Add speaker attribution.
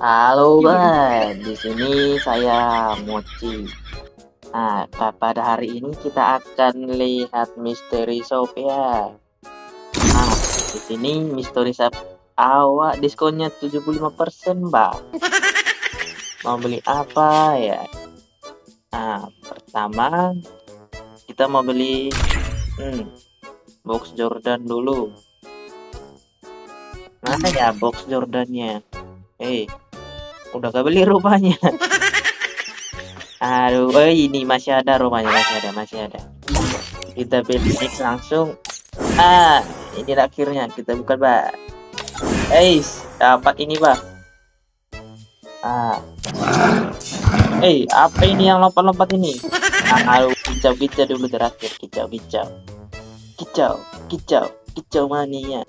Speaker 1: Halo Bang, di sini saya Mochi. Pada hari ini kita akan lihat misteri shop ya. Di sini misteri shop awak diskonnya 75% Bang. Mau beli apa ya? Pertama kita mau beli box Jordan dulu. Mana ya box Jordannya? Udah gak beli rupanya. Aduh, ini masih ada rumahnya, masih ada. Kita pilih langsung. Ini akhirnya kita buka, Pak. Dapat ini, Pak. Apa ini yang lompat-lompat ini? Aduh, kicau dulu terakhir, kicau mania.